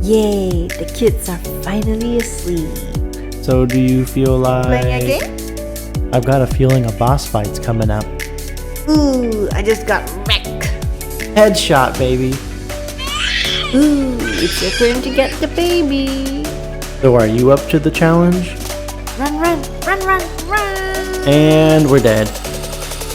Yay, the kids are finally asleep. So do you feel like... Playing a game? I've got a feeling a boss fight's coming up. Ooh, I just got wrecked. Headshot, baby. Ooh, it's your turn to get the baby. So are you up to the challenge? Run, run, run, run, run. And we're dead.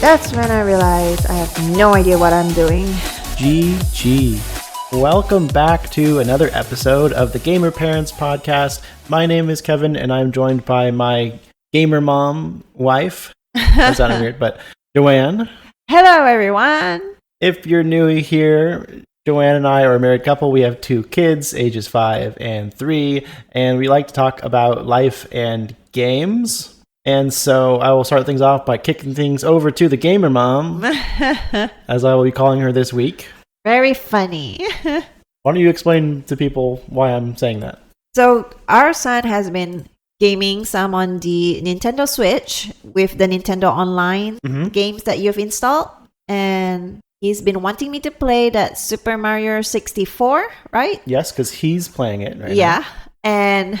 That's when I realized I have no idea what I'm doing. GG. Welcome back to another episode of the Gamer Parents Podcast. My name is Kevin, and I'm joined by my gamer mom wife. That sounded weird, but Joanne. Hello, everyone. If you're new here, Joanne and I are a married couple. We have 2 kids, ages 5 and 3, and we like to talk about life and games. And so I will start things off by kicking things over to the gamer mom, as I will be calling her this week. Very funny. Why don't you explain to people why I'm saying that? So our son has been gaming some on the Nintendo Switch with the Nintendo Online games that you've installed. And he's been wanting me to play that Super Mario 64, right? Yes, because he's playing it right now. Yeah. And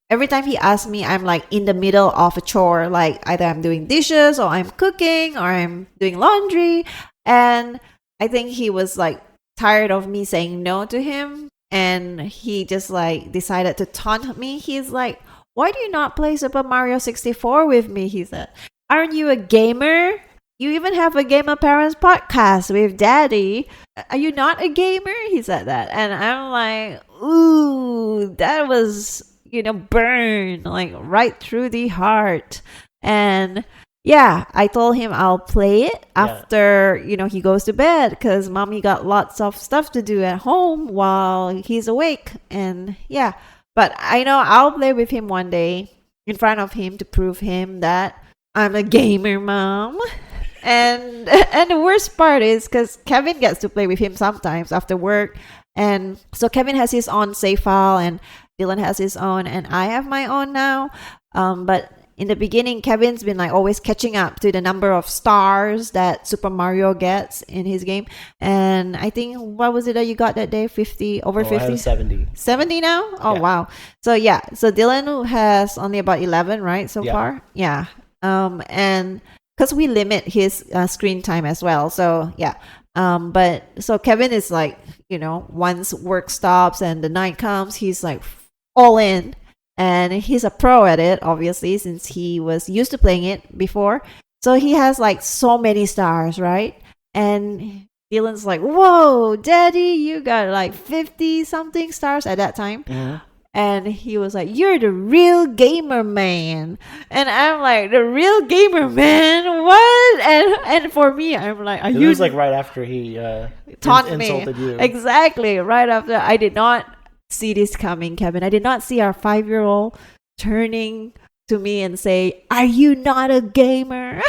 every time he asks me, I'm like in the middle of a chore. Like either I'm doing dishes or I'm cooking or I'm doing laundry. And I think he was like tired of me saying no to him. And he just like decided to taunt me. He's like, why do you not play Super Mario 64 with me? He said, aren't you a gamer? You even have a Gamer Parents podcast with Daddy. Are you not a gamer? He said that. And I'm like, ooh, that was, burn like right through the heart. And yeah, I told him I'll play it after, he goes to bed because mommy got lots of stuff to do at home while he's awake. And yeah, but I know I'll play with him one day in front of him to prove him that I'm a gamer mom. And the worst part is because Kevin gets to play with him sometimes after work. And so Kevin has his own save file and Dylan has his own and I have my own now. But in the beginning, Kevin's been like always catching up to the number of stars that Super Mario gets in his game. And I think, what was it that you got that day? 50? Over 50? I have 70. 70 now? Oh, yeah. Wow. So yeah. So Dylan has only about 11, right? So far? Yeah. And because we limit his screen time as well. So yeah. But so Kevin is like, once work stops and the night comes, he's like all in. And he's a pro at it, obviously, since he was used to playing it before. So he has like so many stars, right? And Dylan's like, whoa, Daddy, you got like 50 something stars at that time. Mm-hmm. And he was like, you're the real gamer man. And I'm like, the real gamer man? What? And for me, I'm like, it was like right after he insulted you. Exactly. Right after. I did not see this coming, Kevin. I did not see our 5-year-old turning to me and say, are you not a gamer?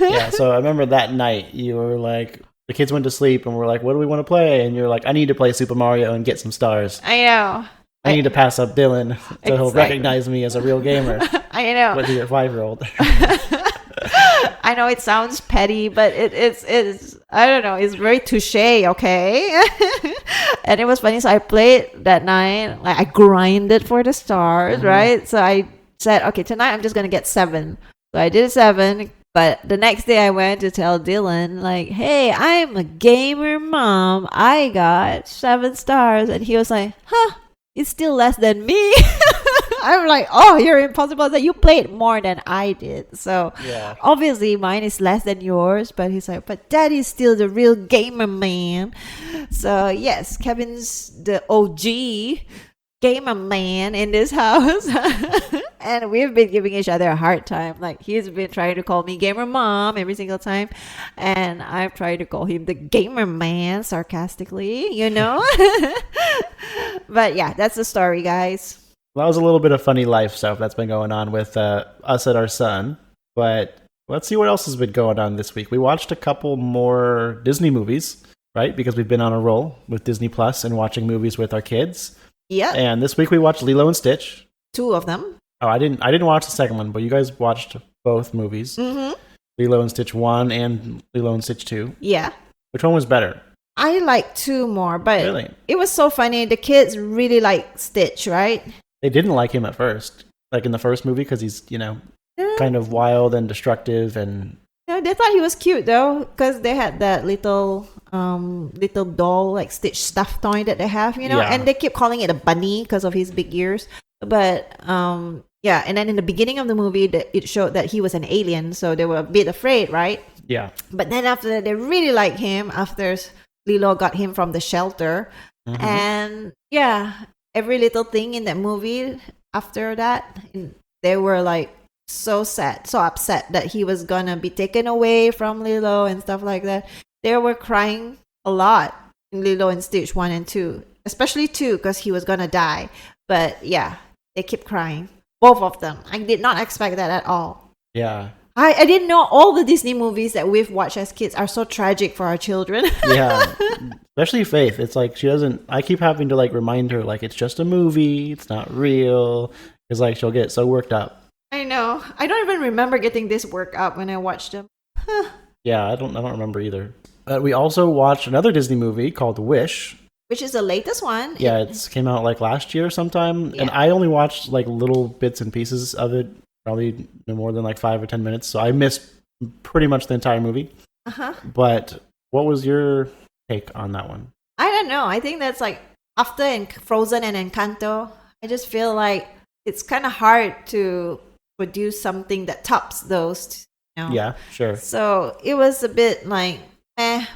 Yeah, so I remember that night you were like, the kids went to sleep and we're like, what do we want to play? And you're like, I need to play Super Mario and get some stars. I know. I need to pass up Dylan so he'll recognize me as a real gamer. I know. With your 5-year-old. I know it sounds petty, but it's I don't know, it's very touche, okay? And it was funny, so I played that night, like I grinded for the stars, right? So I said, okay, tonight I'm just gonna get 7. So I did 7, but the next day I went to tell Dylan, like, hey, I'm a gamer mom. I got 7 stars. And he was like, huh, it's still less than me. I'm like, oh, you're impossible. That you played more than I did. So obviously mine is less than yours. But he's like, but Daddy's still the real gamer man. So yes, Kevin's the OG gamer man in this house. And we've been giving each other a hard time. Like he's been trying to call me gamer mom every single time. And I've tried to call him the gamer man sarcastically, But yeah, that's the story, guys. Well, that was a little bit of funny life stuff that's been going on with us and our son. But let's see what else has been going on this week. We watched a couple more Disney movies, right? Because we've been on a roll with Disney Plus and watching movies with our kids. Yeah. And this week we watched Lilo and Stitch. 2 of them. Oh, I didn't watch the second one, but you guys watched both movies. Mm-hmm. Lilo and Stitch 1 and Lilo and Stitch 2. Yeah. Which one was better? I like 2 more, but Really? it was so funny. The kids really like Stitch, right? They didn't like him at first, like in the first movie, because he's, kind of wild and destructive and... Yeah, they thought he was cute though, because they had that little doll, like Stitch stuffed toy that they have, Yeah. and they keep calling it a bunny because of his big ears. But yeah, and then in the beginning of the movie, it showed that he was an alien, so they were a bit afraid, right? Yeah. But then after that, they really liked him after Lilo got him from the shelter. Mhm. And yeah, every little thing in that movie after that, they were like so sad, so upset that he was gonna be taken away from Lilo and stuff like that. They were crying a lot in Lilo and Stitch 1 and 2, especially 2 because he was gonna die. But yeah, they keep crying, both of them. I did not expect that at all. Yeah. I didn't know all the Disney movies that we've watched as kids are so tragic for our children. Yeah. Especially Faith. It's like she doesn't... I keep having to like remind her like it's just a movie. It's not real. Because like she'll get so worked up. I know. I don't even remember getting this work up when I watched them. Yeah, I don't remember either. But we also watched another Disney movie called Wish. Which is the latest one. Yeah, it came out like last year sometime. Yeah. And I only watched like little bits and pieces of it. Probably no more than like 5 or 10 minutes. So I missed pretty much the entire movie. Uh-huh. But what was your take on that one? I don't know. I think that's like after Frozen and Encanto, I just feel like it's kind of hard to produce something that tops those. Yeah, sure. So it was a bit like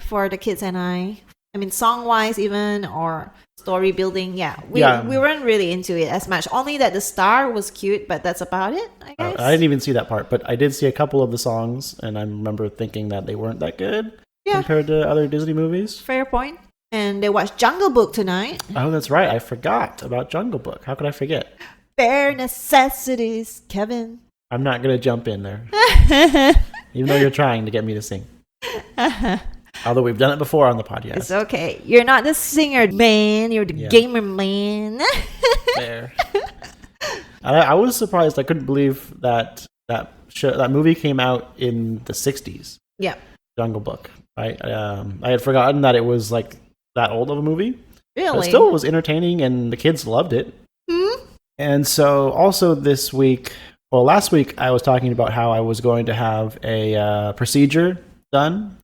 for the kids and I. I mean, song-wise even, or story building, we weren't really into it as much. Only that the star was cute, but that's about it, I guess. I didn't even see that part, but I did see a couple of the songs, and I remember thinking that they weren't that good compared to other Disney movies. Fair point. And they watched Jungle Book tonight. Oh, that's right. I forgot about Jungle Book. How could I forget? Bare necessities, Kevin. I'm not going to jump in there, even though you're trying to get me to sing. Although we've done it before on the podcast. It's okay. You're not the singer, man. You're the gamer, man. There. I was surprised. I couldn't believe that movie came out in the 60s. Yeah. Jungle Book. I had forgotten that it was like that old of a movie. Really? But still, it was entertaining, and the kids loved it. And so, also this week, last week, I was talking about how I was going to have a procedure done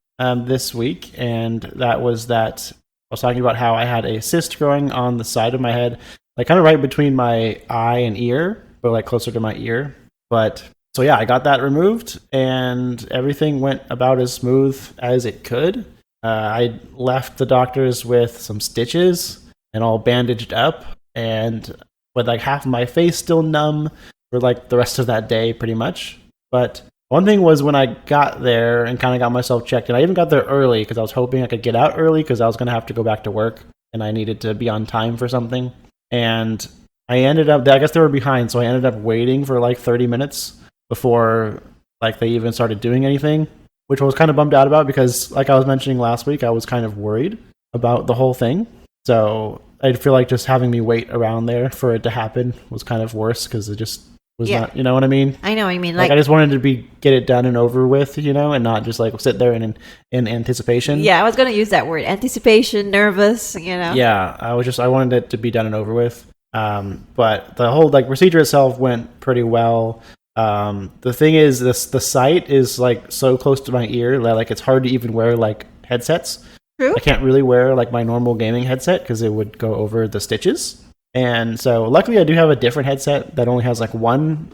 this week, and that was that I was talking about how I had a cyst growing on the side of my head, like kind of right between my eye and ear, but like closer to my ear. But so yeah, I got that removed, and everything went about as smooth as it could. I left the doctors with some stitches and all bandaged up, and with like half of my face still numb for like the rest of that day, pretty much. But one thing was when I got there and kind of got myself checked, and I even got there early because I was hoping I could get out early because I was going to have to go back to work and I needed to be on time for something. And I ended up, I guess they were behind, so I ended up waiting for like 30 minutes before like they even started doing anything, which I was kind of bummed out about because like I was mentioning last week, I was kind of worried about the whole thing. So I feel like just having me wait around there for it to happen was kind of worse because it just was not, you know what I mean? I know what you mean. Like I just wanted to get it done and over with, and not just like sit there in anticipation. Yeah, I was going to use that word. Anticipation, nervous, Yeah, I wanted it to be done and over with. But the whole like procedure itself went pretty well. The thing is the site is like so close to my ear that like it's hard to even wear like headsets. True. I can't really wear like my normal gaming headset because it would go over the stitches. And so luckily I do have a different headset that only has like one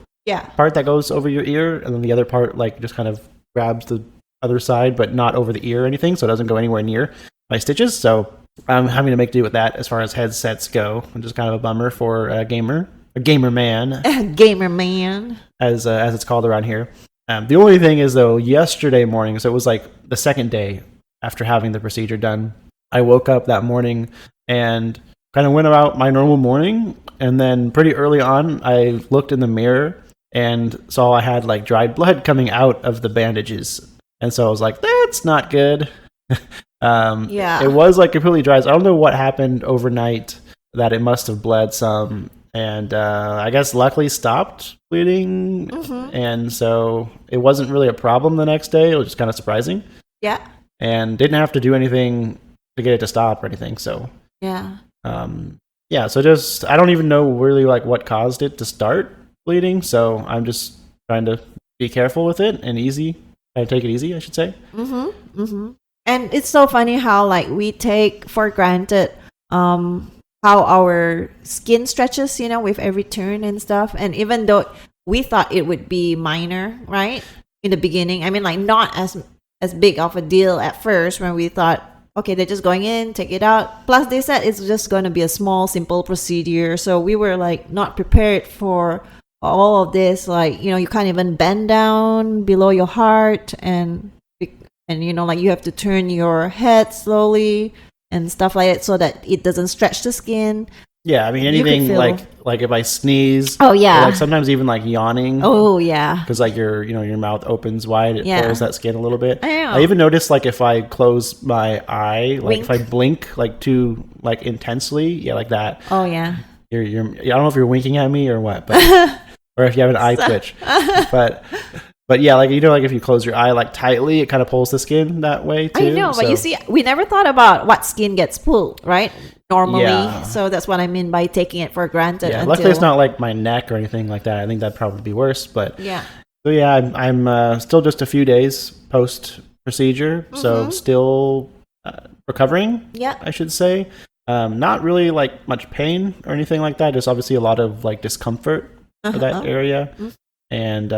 part that goes over your ear, and then the other part like just kind of grabs the other side but not over the ear or anything, so it doesn't go anywhere near my stitches. So I'm having to make do with that as far as headsets go, which is kind of a bummer for a gamer man. Gamer man. As it's called around here. The only thing is though, yesterday morning, so it was like the second day after having the procedure done, I woke up that morning and kind of went about my normal morning, and then pretty early on I looked in the mirror and saw I had like dried blood coming out of the bandages, and so I was like, that's not good. It was like completely dry, so I don't know what happened overnight that it must have bled some, and I guess luckily stopped bleeding, and so it wasn't really a problem the next day. It was just kind of surprising. Yeah. And didn't have to do anything to get it to stop or anything. So Yeah. yeah, so just I don't even know really like what caused it to start bleeding. So I'm just trying to be careful with it and try to take it easy, I should say. And it's so funny how like we take for granted how our skin stretches, with every turn and stuff. And even though we thought it would be minor, right? In the beginning. I mean, like not as big of a deal at first when we thought, okay, they're just going in, take it out. Plus they said it's just going to be a small, simple procedure. So we were like not prepared for all of this. Like, you can't even bend down below your heart and like you have to turn your head slowly and stuff like that so that it doesn't stretch the skin. Yeah, I mean anything like if I sneeze. Oh yeah. Or like sometimes even like yawning. Oh yeah. Because like your mouth opens wide, it pulls that skin a little bit. I even noticed like if I close my eye, like Wink. if I blink like too like intensely, yeah, like that. Oh yeah. I don't know if you're winking at me or what, but or if you have an eye twitch, but yeah, like like if you close your eye like tightly, it kind of pulls the skin that way too. I know, but you see, we never thought about what skin gets pulled, right? Normally, so that's what I mean by taking it for granted. Yeah, luckily it's not like my neck or anything like that. I think that'd probably be worse, but yeah. So yeah, I'm still just a few days post procedure, so still recovering. Yeah, I should say. Not really like much pain or anything like that. Just obviously a lot of like discomfort for that area. And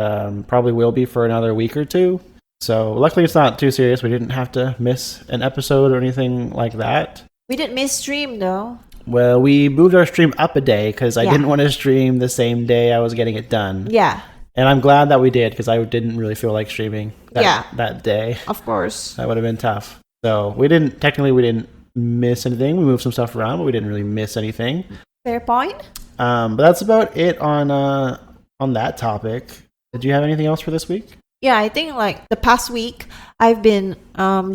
probably will be for another week or two. So luckily it's not too serious. We didn't have to miss an episode or anything like that. We didn't miss stream though. Well, we moved our stream up a day because I didn't want to stream the same day I was getting it done. Yeah. And I'm glad that we did because I didn't really feel like streaming that day. Of course. That would have been tough. So we didn't miss anything. We moved some stuff around, but we didn't really miss anything. Fair point. But that's about it on that topic. Did you have anything else for this week? Yeah, I think like the past week I've been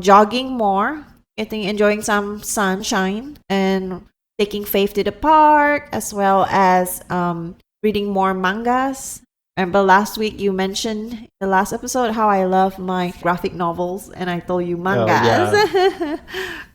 jogging more, enjoying some sunshine and taking Faith to the park, as well as reading more mangas. Remember last week you mentioned in the last episode how I love my graphic novels, and I told you mangas. Oh, yeah.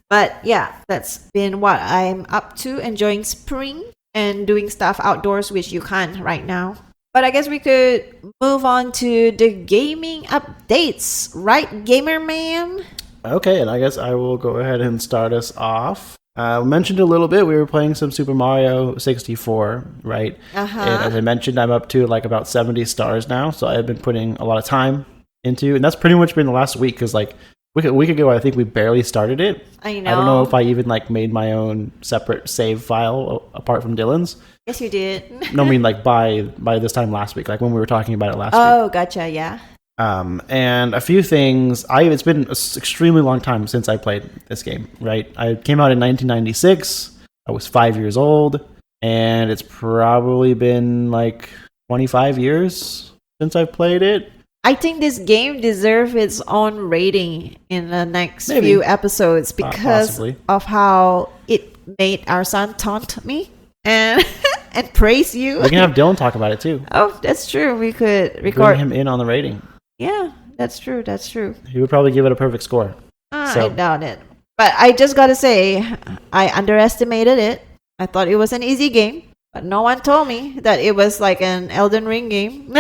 But yeah, that's been what I'm up to, enjoying spring and doing stuff outdoors, which you can't right now. But I guess we could move on to the gaming updates, right, Gamer Man? Okay, and I guess I will go ahead and start us off. We mentioned a little bit, we were playing some Super Mario 64, right? And as I mentioned, I'm up to like about 70 stars now, so I've been putting a lot of time into, and that's pretty much been the last week, because like a week ago, I think we barely started it. I know. I don't know if I even like made my own separate save file apart from Dylan's. Yes, you did. No, I mean like by this time last week, like when we were talking about it last week. Oh, gotcha, yeah. And a few things. It's been an extremely long time since I played this game, right? I came out in 1996. I was 5 years old, and it's probably been like 25 years since I played it. I think this game deserves its own rating in the next Maybe. few episodes because Possibly. of how it made our son taunt me and and praise you. We can have Dylan talk about it too. Oh, that's true. We could record Bring him in on the rating. Yeah, that's true. That's true. He would probably give it a perfect score. I doubt it. But I just gotta say, I underestimated it. I thought it was an easy game, but no one told me that it was like an Elden Ring game.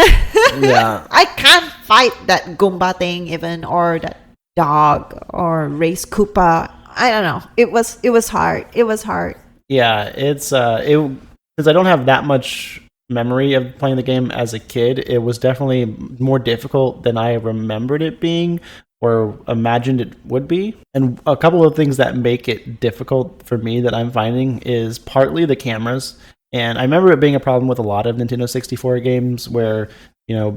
Yeah. I can't fight that Goomba thing even, or that dog, or race Koopa. I don't know. It was hard. It was hard. Yeah, it's because I don't have that much memory of playing the game as a kid. It was definitely more difficult than I remembered it being or imagined it would be. And a couple of things that make it difficult for me that I'm finding is partly the cameras. And I remember it being a problem with a lot of Nintendo 64 games where,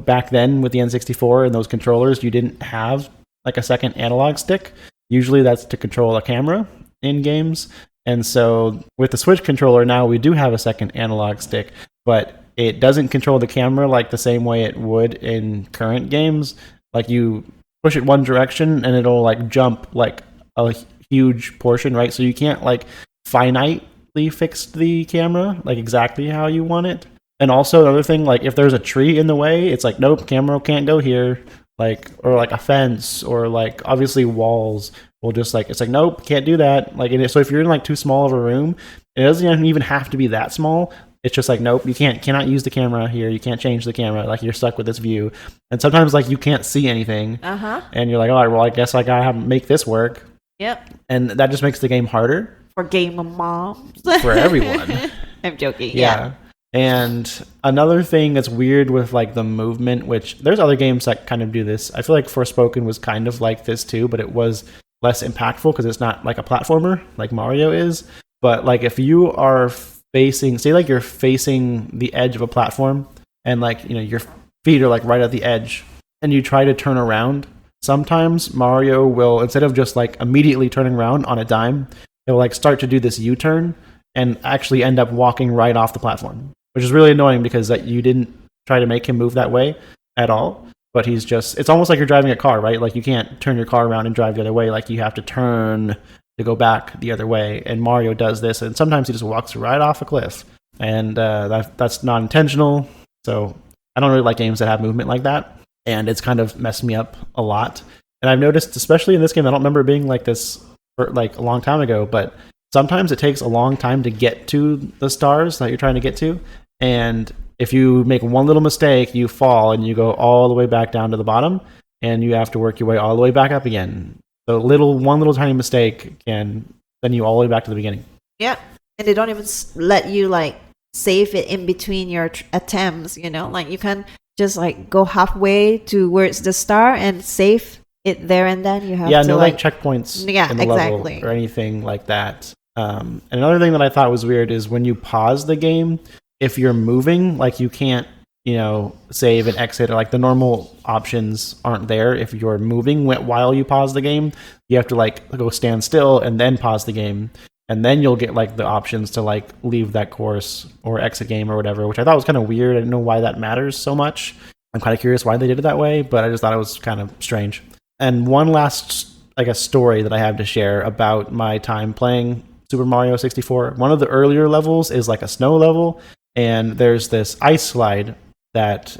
back then with the N64 and those controllers, you didn't have like a second analog stick. Usually that's to control a camera in games. And so with the Switch controller now, we do have a second analog stick, but it doesn't control the camera like the same way it would in current games. Like you push it one direction and it'll like jump like a huge portion, right? So you can't like finitely fix the camera like exactly how you want it. And also another thing, like if there's a tree in the way, it's like, nope, camera can't go here. Like, or like a fence, or like obviously walls will just like, it's like, nope, can't do that. Like, so if you're in like too small of a room, it doesn't even have to be that small. It's just like, nope, you cannot use the camera here. You can't change the camera. Like, you're stuck with this view. And sometimes like you can't see anything. And you're like, all right, well, I guess I gotta make this work. Yep. And that just makes the game harder. For gamer moms. For everyone. I'm joking. Yeah. And another thing that's weird with like the movement, which there's other games that kind of do this. I feel like Forspoken was kind of like this too, but it was less impactful because it's not like a platformer like Mario is. But like if you are facing, say like you're facing the edge of a platform and like, you know, your feet are like right at the edge and you try to turn around, sometimes Mario will, instead of just like immediately turning around on a dime, it will like start to do this U-turn and actually end up walking right off the platform, which is really annoying because you didn't try to make him move that way at all. But he's just, it's almost like you're driving a car, right? Like you can't turn your car around and drive the other way. Like you have to turn to go back the other way. And Mario does this, and sometimes he just walks right off a cliff. And that's not intentional. So I don't really like games that have movement like that. And it's kind of messed me up a lot. And I've noticed, especially in this game, I don't remember it being like this for like a long time ago, but sometimes it takes a long time to get to the stars that you're trying to get to. And if you make one little mistake, you fall and you go all the way back down to the bottom, and you have to work your way all the way back up again. So one little tiny mistake can send you all the way back to the beginning. Yeah. And they don't even let you like save it in between your attempts, you know? Like you can just like go halfway towards the star and save it there and then. You have to no like checkpoints in the level or anything like that. And another thing that I thought was weird is when you pause the game, if you're moving, like you can't, you know, save and exit, or like the normal options aren't there. If you're moving while you pause the game, you have to like go stand still and then pause the game. And then you'll get like the options to like leave that course or exit game or whatever, which I thought was kind of weird. I didn't know why that matters so much. I'm kind of curious why they did it that way, but I just thought it was kind of strange. And one last, I guess, story that I have to share about my time playing Super Mario 64. One of the earlier levels is like a snow level, and there's this ice slide that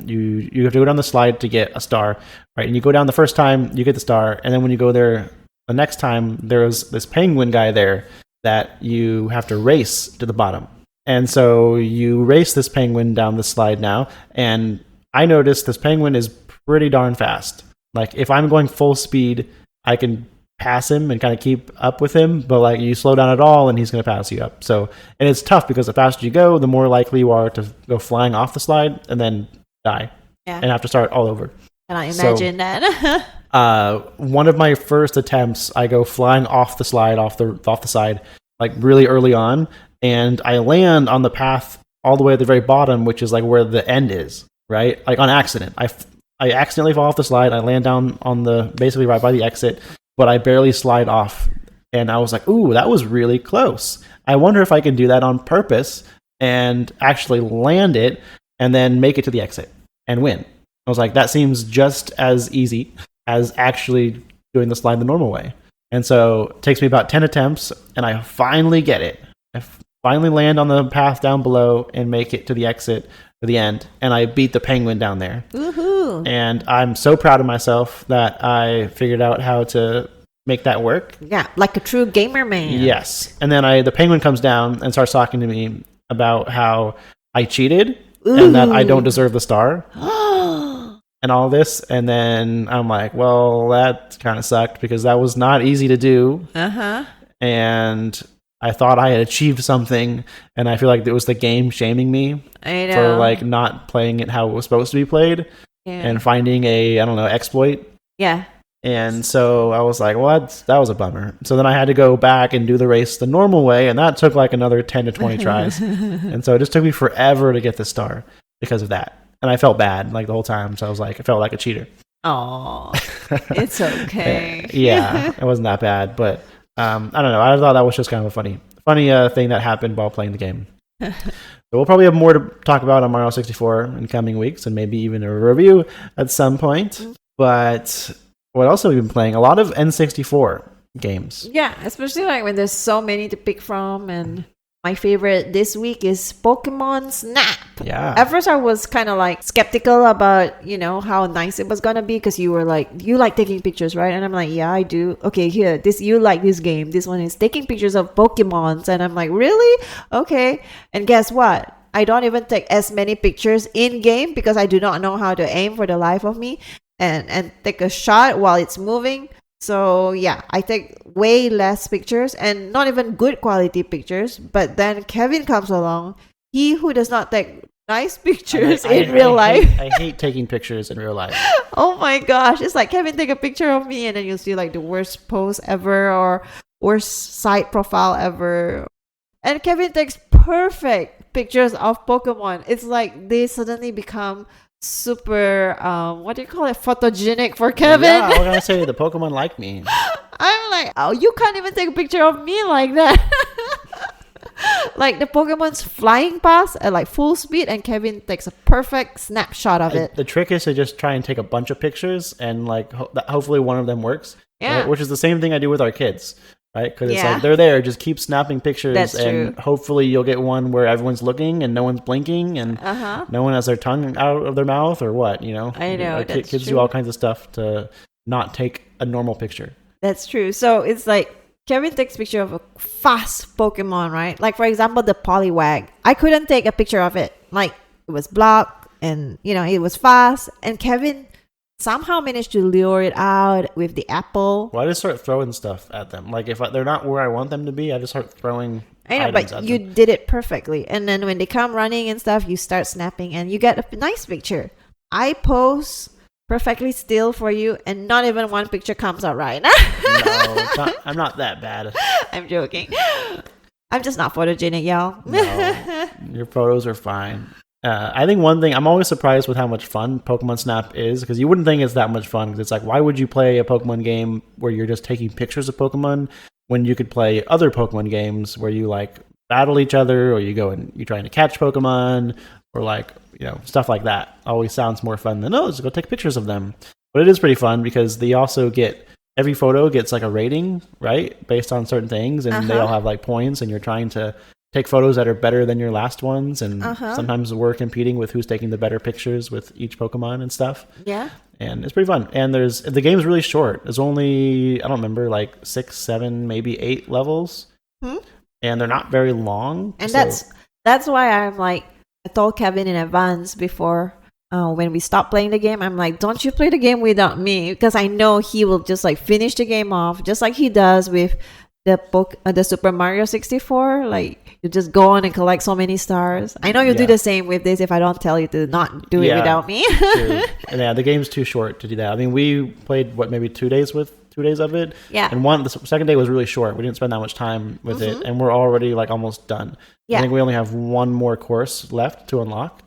you have to go down the slide to get a star, right? And you go down the first time, you get the star, and then when you go there the next time, there's this penguin guy there that you have to race to the bottom. And so you race this penguin down the slide now, and I noticed this penguin is pretty darn fast. Like if I'm going full speed, I can pass him and kind of keep up with him, but like you slow down at all and he's going to pass you up. So, and it's tough because the faster you go, the more likely you are to go flying off the slide and then die and have to start all over. Can I imagine that? One of my first attempts, I go flying off the slide, off the side, like really early on, and I land on the path all the way at the very bottom, which is like where the end is, right? Like on accident. I accidentally fall off the slide. I land down on basically right by the exit, but I barely slide off. And I was like, ooh, that was really close. I wonder if I can do that on purpose and actually land it and then make it to the exit and win. I was like, that seems just as easy as actually doing the slide the normal way. And so it takes me about 10 attempts, and I finally get it. I finally land on the path down below and make it to the exit or the end, and I beat the penguin down there. Woohoo! And I'm so proud of myself that I figured out how to make that work. Yeah, like a true gamer man. Yes. And then the penguin comes down and starts talking to me about how I cheated and that I don't deserve the star. And all this, and then I'm like, well, that kind of sucked because that was not easy to do. And I thought I had achieved something, and I feel like it was the game shaming me for like not playing it how it was supposed to be played and finding a, I don't know, exploit. Yeah. And so I was like, well, that was a bummer. So then I had to go back and do the race the normal way, and that took like another 10 to 20 tries. And so it just took me forever to get the star because of that. And I felt bad like the whole time. So I was like, I felt like a cheater. Oh, it's okay. Yeah, it wasn't that bad. But I don't know. I thought that was just kind of a funny thing that happened while playing the game. So we'll probably have more to talk about on Mario 64 in coming weeks, and maybe even a review at some point. But what else have we been playing? A lot of N64 games. Yeah, especially like when there's so many to pick from, and my favorite this week is Pokemon Snap. Yeah. At first, I was kind of like skeptical about, how nice it was gonna be, because you were like, you like taking pictures, right? And I'm like, yeah, I do. Okay, here, you like this game. This one is taking pictures of Pokemons. And I'm like, really? Okay. And guess what? I don't even take as many pictures in game because I do not know how to aim for the life of me and take a shot while it's moving. So yeah, I take way less pictures and not even good quality pictures. But then Kevin comes along, he who does not take nice pictures in real life. I hate taking pictures in real life. Oh my gosh, it's like, Kevin, take a picture of me, and then you'll see like the worst pose ever or worst side profile ever. And Kevin takes perfect pictures of Pokemon. It's like they suddenly become super what do you call it, photogenic for Kevin. Yeah, I was gonna say the Pokemon like me. I'm like, oh, you can't even take a picture of me like that. Like the Pokemon's flying past at like full speed, and Kevin takes a perfect snapshot of it. The trick is to just try and take a bunch of pictures, and like hopefully one of them works. Yeah, right? Which is the same thing I do with our kids. Right, because it's like they're there, just keep snapping pictures. That's and true. Hopefully you'll get one where everyone's looking and no one's blinking and no one has their tongue out of their mouth or what, I know, Like, that's kids true. do all kinds of stuff to not take a normal picture. That's true. So it's like Kevin takes picture of a fast Pokemon, right? Like for example, the Poliwag. I couldn't take a picture of it. Like it was blocked and it was fast, and Kevin somehow managed to lure it out with the apple. Well, I just start throwing stuff at them. Like if they're not where I want them to be, I just start throwing I know, items but at you them. did it perfectly. And then when they come running and stuff, you start snapping and you get a nice picture. I pose perfectly still for you, and not even one picture comes out right. No, I'm not that bad. I'm joking. I'm just not photogenic, y'all. No, your photos are fine. I think one thing, I'm always surprised with how much fun Pokemon Snap is, because you wouldn't think it's that much fun, because it's like, why would you play a Pokemon game where you're just taking pictures of Pokemon when you could play other Pokemon games where you like battle each other, or you go and you're trying to catch Pokemon, or like, stuff like that. Always sounds more fun than, just go take pictures of them. But it is pretty fun because they also every photo gets like a rating, right? Based on certain things, and they all have like points, and you're trying to take photos that are better than your last ones, and sometimes we're competing with who's taking the better pictures with each Pokemon and stuff. Yeah. And it's pretty fun. And the game's really short. There's only, I don't remember, like 6, 7, maybe 8 levels. And they're not very long. And that's why I'm like, I told Kevin in advance before when we stopped playing the game, I'm like, don't you play the game without me, because I know he will just like finish the game off just like he does with the Super Mario 64. Like you just go on and collect so many stars. I know you'll do the same with this if I don't tell you to not do it without me. True. And yeah, the game's too short to do that. I mean, we played maybe 2 days of it. Yeah. And the second day was really short. We didn't spend that much time with it, and we're already like almost done. Yeah. I think we only have one more course left to unlock.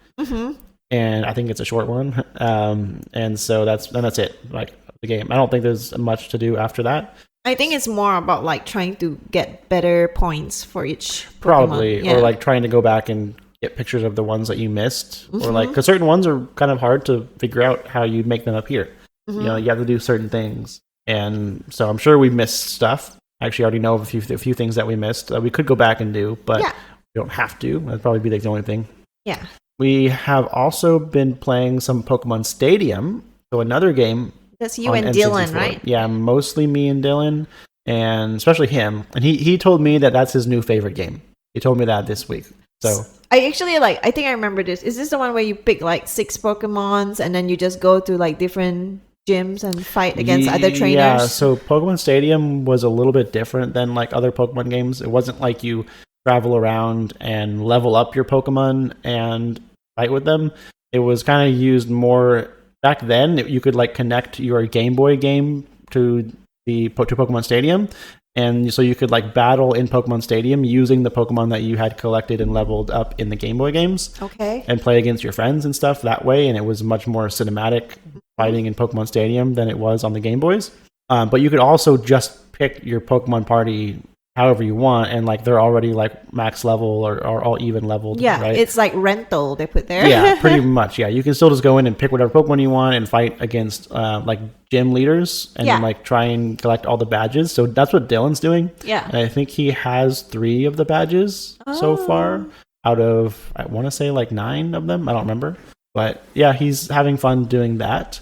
And I think it's a short one. And so that's it. Like the game. I don't think there's much to do after that. I think it's more about like trying to get better points for each Pokemon. Probably, or like trying to go back and get pictures of the ones that you missed, or like, because certain ones are kind of hard to figure out how you make them appear. You have to do certain things, and so I'm sure we missed stuff. I actually already know of a few things that we missed that we could go back and do, but we don't have to. That'd probably be like the only thing. Yeah. We have also been playing some Pokemon Stadium, so another game. That's you and Dylan, right? Yeah, mostly me and Dylan, and especially him. And he told me that that's his new favorite game. He told me that this week. So I actually I think I remember this. Is this the one where you pick like 6 Pokemons and then you just go to like different gyms and fight against other trainers? Yeah, so Pokemon Stadium was a little bit different than like other Pokemon games. It wasn't like you travel around and level up your Pokemon and fight with them. It was kind of used more. Back then, you could like connect your Game Boy game to Pokemon Stadium, and so you could like battle in Pokemon Stadium using the Pokemon that you had collected and leveled up in the Game Boy games. Okay. And play against your friends and stuff that way, and it was much more cinematic fighting in Pokemon Stadium than it was on the Game Boys. But you could also just pick your Pokemon party however you want, and like they're already like max level or all even leveled. Yeah, right? it's like rental they put there. Yeah, pretty much. Yeah, you can still just go in and pick whatever Pokemon you want and fight against like gym leaders and then like try and collect all the badges. So that's what Dylan's doing. Yeah. And I think he has 3 of the badges so far out of, I want to say like 9 of them. I don't remember. But yeah, he's having fun doing that.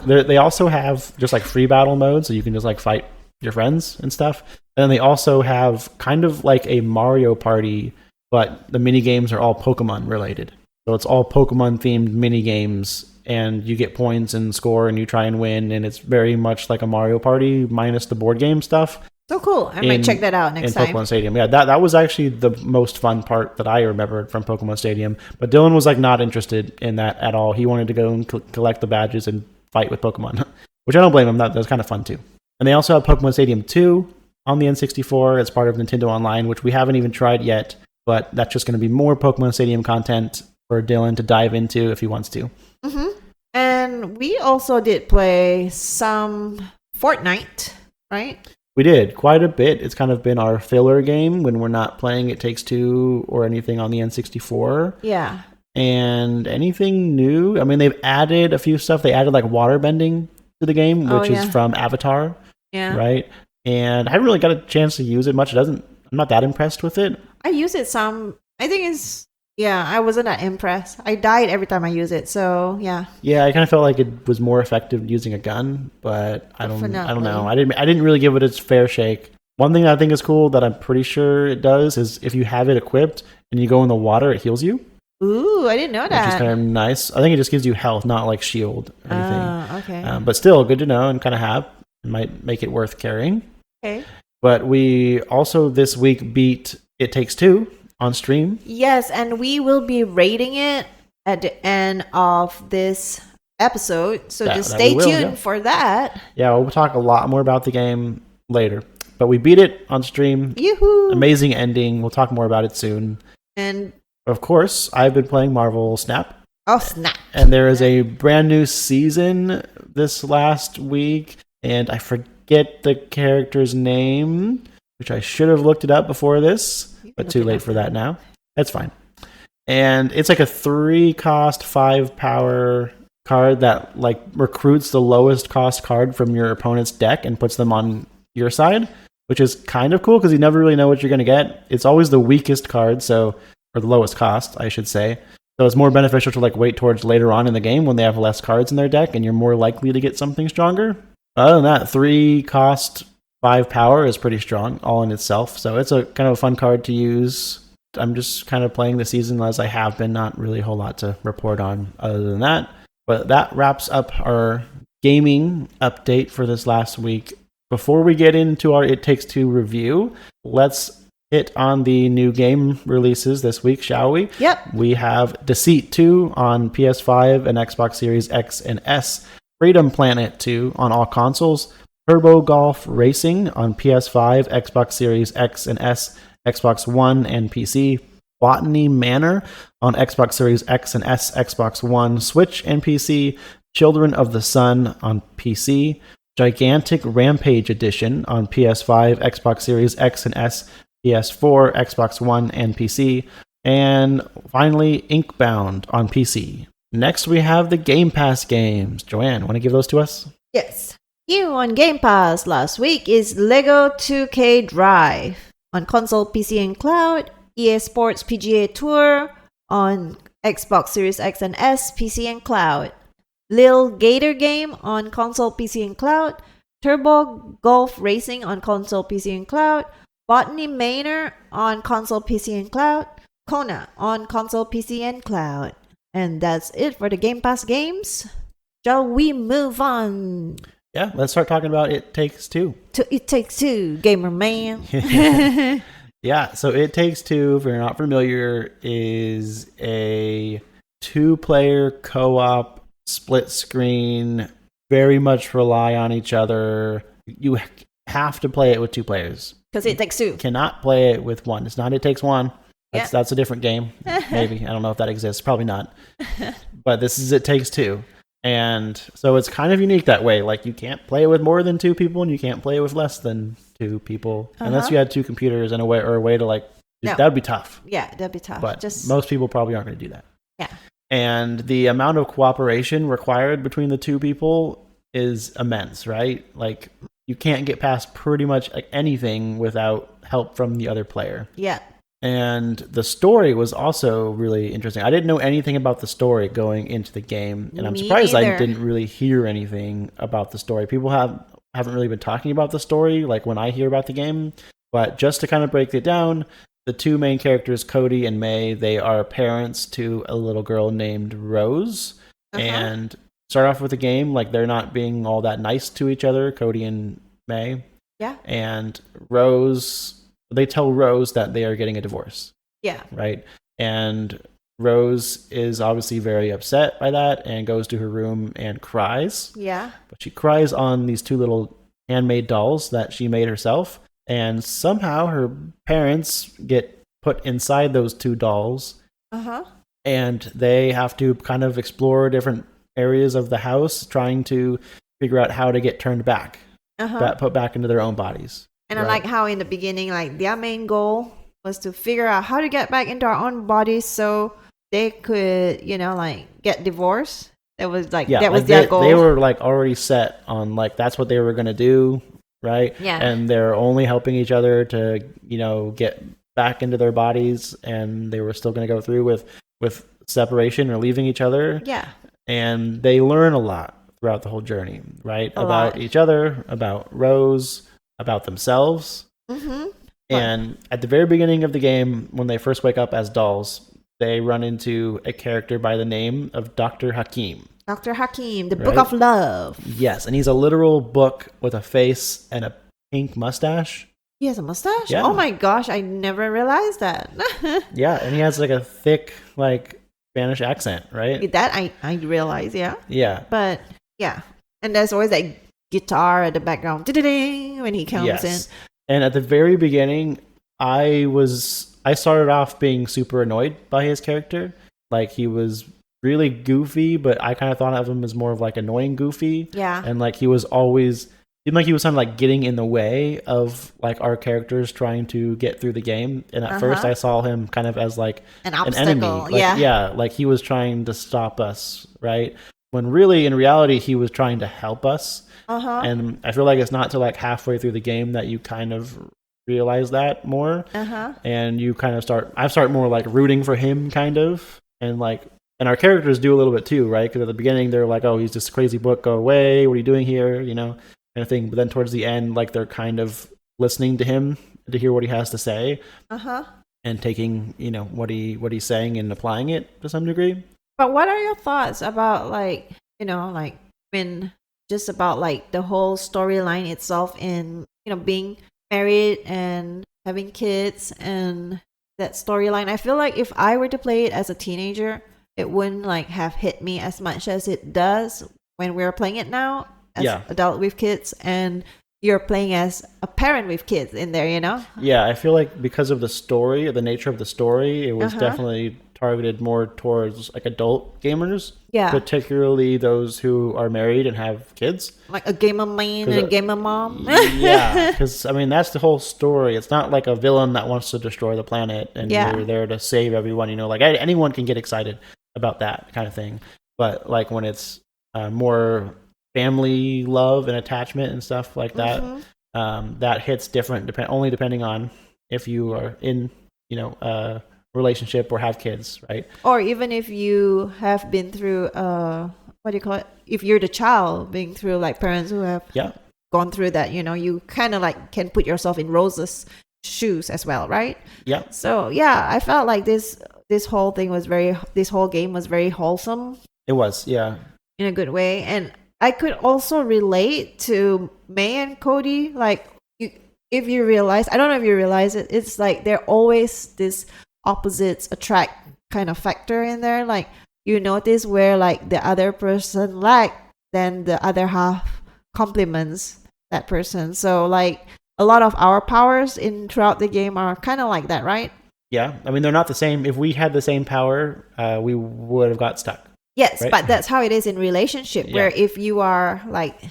They also have just like free battle mode, so you can just like fight your friends and stuff. And then they also have kind of like a Mario Party, but the mini games are all Pokemon related. So it's all Pokemon themed mini games, and you get points and score, and you try and win. And it's very much like a Mario Party minus the board game stuff. So cool. I might check that out next time. In Pokemon Stadium. Yeah, that was actually the most fun part that I remembered from Pokemon Stadium. But Dylan was like not interested in that at all. He wanted to go and collect the badges and fight with Pokemon, which I don't blame him. That was kind of fun too. And they also have Pokemon Stadium 2 on the N64 as part of Nintendo Online, which we haven't even tried yet. But that's just going to be more Pokemon Stadium content for Dylan to dive into if he wants to. And we also did play some Fortnite, right? We did quite a bit. It's kind of been our filler game when we're not playing It Takes Two or anything on the N64. Yeah. And anything new? I mean, they've added a few stuff. They added like water bending to the game, which is from Avatar. Yeah. Right? And I haven't really got a chance to use it much. I'm not that impressed with it. I use it some. I think it's... Yeah, I wasn't that impressed. I died every time I use it, so yeah. Yeah, I kind of felt like it was more effective using a gun, but I don't know. I didn't really give it its fair shake. One thing I think is cool that I'm pretty sure it does is if you have it equipped and you go in the water, it heals you. Ooh, I didn't know that. Which is kind of nice. I think it just gives you health, not like shield or anything. Okay. But still, good to know and kind of have. It might make it worth carrying. Okay. But we also this week beat It Takes Two on stream. Yes, and we will be rating it at the end of this episode. So just stay tuned for that. Yeah, we'll talk a lot more about the game later. But we beat it on stream. Yoo-hoo! Amazing ending. We'll talk more about it soon. And of course, I've been playing Marvel Snap. Oh, Snap. And there is a brand new season this last week. And I forget the character's name, which I should have looked it up before this. But too late for that now. That's fine. And it's like a 3-cost, 5-power card that like recruits the lowest cost card from your opponent's deck and puts them on your side, which is kind of cool because you never really know what you're going to get. It's always the weakest card, or the lowest cost, I should say. So it's more beneficial to like wait towards later on in the game when they have less cards in their deck and you're more likely to get something stronger. Other than that, 3-cost, 5-power is pretty strong all in itself. So it's a kind of a fun card to use. I'm just kind of playing the season as I have been. Not really a whole lot to report on other than that. But that wraps up our gaming update for this last week. Before we get into our It Takes Two review, let's hit on the new game releases this week, shall we? Yep. We have Deceit 2 on PS5 and Xbox Series X and S. Freedom Planet 2 on all consoles. Turbo Golf Racing on PS5, Xbox Series X and S, Xbox One, and PC. Botany Manor on Xbox Series X and S, Xbox One, Switch, and PC. Children of the Sun on PC. Gigantic Rampage Edition on PS5, Xbox Series X and S, PS4, Xbox One, and PC. And finally, Inkbound on PC. Next, we have the Game Pass games. Joanne, want to give those to us? Yes. New on Game Pass last week is Lego 2K Drive on console, PC, and cloud. EA Sports PGA Tour on Xbox Series X and S, PC, and cloud. Lil Gator Game on console, PC, and cloud. Turbo Golf Racing on console, PC, and cloud. Botany Manor on console, PC, and cloud. Kona on console, PC, and cloud. And that's it for the Game Pass games. Shall we move on? Yeah, let's start talking about It Takes Two. It Takes Two, gamer man. Yeah, so It Takes Two, if you're not familiar, is a 2-player co-op, split screen, very much rely on each other. You have to play it with 2 players. Because It Takes Two. You cannot play it with one. It's not It Takes One. That's a different game. Maybe. I don't know if that exists. Probably not. But this is It Takes Two. And so it's kind of unique that way. Like you can't play with more than 2 people, and you can't play with less than 2 people unless you had 2 computers and a way to like. No. That would be tough. Yeah, that'd be tough. But most people probably aren't going to do that. Yeah. And the amount of cooperation required between the 2 people is immense, right? Like you can't get past pretty much like anything without help from the other player. Yeah. And the story was also really interesting. I didn't know anything about the story going into the game, and I'm surprised I didn't really hear anything about the story. People haven't really been talking about the story like when I hear about the game. But just to kind of break it down, the 2 main characters, Cody and May, they are parents to a little girl named Rose. And start off with the game like they're not being all that nice to each other, Cody and May. Yeah. And Rose, they tell Rose that they are getting a divorce. Yeah. Right? And Rose is obviously very upset by that and goes to her room and cries. Yeah. But she cries on these 2 little handmade dolls that she made herself. And somehow her parents get put inside those 2 dolls. And they have to kind of explore different areas of the house, trying to figure out how to get turned back, put back into their own bodies. And I like how in the beginning, like their main goal was to figure out how to get back into our own bodies so they could, like get divorced. That was that was their goal. They were like already set on like that's what they were going to do, right? Yeah. And they're only helping each other to, get back into their bodies, and they were still going to go through with separation or leaving each other. Yeah. And they learn a lot throughout the whole journey, right? About each other, about Rose, about themselves. And at the very beginning of the game, when they first wake up as dolls, they run into a character by the name of Dr. Hakim. Dr. Hakim, the Book of Love. Yes, and he's a literal book with a face and a pink mustache. He has a mustache? Yeah. Oh my gosh, I never realized that. Yeah, and he has like a thick, like Spanish accent, right? That I realize, yeah. Yeah. But yeah, and there's always that guitar at the background when he comes in. And at the very beginning, I started off being super annoyed by his character. Like he was really goofy, but I kind of thought of him as more of like annoying goofy. Yeah. And like he was always seemed like he was kind of like getting in the way of like our characters trying to get through the game. And at first I saw him kind of as like an enemy. Like, yeah, like he was trying to stop us, right? When really in reality he was trying to help us. And I feel like it's not till like halfway through the game that you kind of realize that more. And you kind of start more like rooting for him kind of. And our characters do a little bit too, right? Because at the beginning they're like, oh, he's just a crazy book, go away, what are you doing here, kind of thing. But then towards the end, like they're kind of listening to him to hear what he has to say, and taking what he's saying and applying it to some degree. But what are your thoughts about when just about like the whole storyline itself in being married and having kids and that storyline? I feel like if I were to play it as a teenager, it wouldn't like have hit me as much as it does when we're playing it now as adult with kids, and you're playing as a parent with kids in there, Yeah, I feel like because of the story, the nature of the story, it was definitely targeted more towards like adult gamers. Yeah. Particularly those who are married and have kids. Like a gamer man and a gamer mom. Yeah, because I mean that's the whole story. It's not like a villain that wants to destroy the planet and you're there to save everyone. Like anyone can get excited about that kind of thing. But like when it's more family love and attachment and stuff like that, that hits different only depending on if you are in a relationship or have kids, right? Or even if you have been through what do you call it, if you're the child being through like parents who have gone through that, you kind of like can put yourself in Rose's shoes as well, right? Yeah. So yeah, I felt like this whole game was very wholesome. It was, yeah, in a good way. And I could also relate to May and Cody. Like, if you realize, I don't know if you realize it, it's like they're always this opposites attract kind of factor in there. Like, you notice where like the other person then the other half compliments that person. So like a lot of our powers throughout the game are kind of like that, right? Yeah, I mean they're not the same. If we had the same power, we would have got stuck. Yes, right? but that's how it is in relationship. Yeah. Where if you are like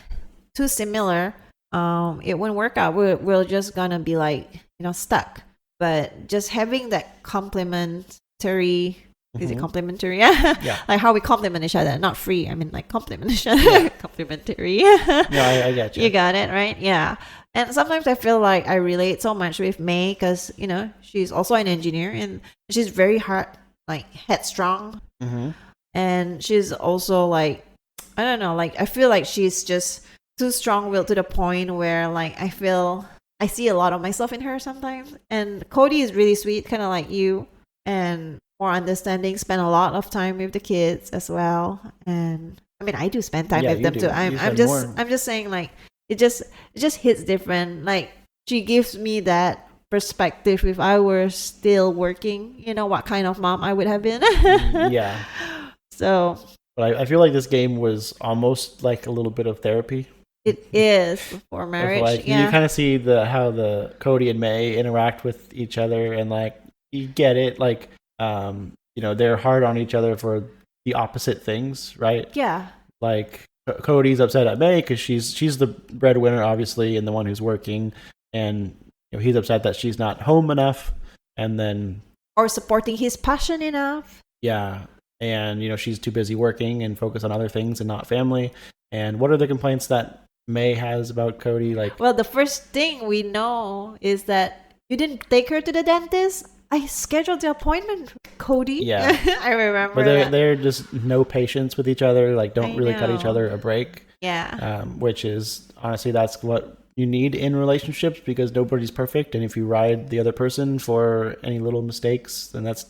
too similar, it won't work out. We're just gonna be like stuck. But just having that complementary. Is it complimentary? Yeah. Like how we compliment each other, not free. I mean, like compliment each other. Yeah. Complimentary. Yeah, I get you. You got it, right? Yeah. And sometimes I feel like I relate so much with May because, she's also an engineer and she's very hard, like headstrong. Mm-hmm. And she's also like, I don't know, like I feel like she's just too strong-willed to the point where like I feel I see a lot of myself in her sometimes. And Cody is really sweet, kind of like you. And more understanding, spend a lot of time with the kids as well. And I mean, I do spend time with them too. I'm just saying like it just hits different. Like she gives me that perspective. If I were still working, what kind of mom I would have been. Yeah. So But I feel like this game was almost like a little bit of therapy. It is for marriage. Like yeah. you kind of see how the Cody and May interact with each other, and like you get it. Like they're hard on each other for the opposite things, right? Yeah. Like Cody's upset at May because she's the breadwinner, obviously, and the one who's working, and he's upset that she's not home enough, and then or supporting his passion enough. Yeah, and she's too busy working and focused on other things and not family. And what are the complaints that May has about Cody? Like, well, the first thing we know is that you didn't take her to the dentist. I scheduled the appointment, Cody. Yeah, I remember. But they're just no patience with each other. Like, don't really cut each other a break. Yeah. Which is honestly that's what you need in relationships because nobody's perfect, and if you ride the other person for any little mistakes, then that's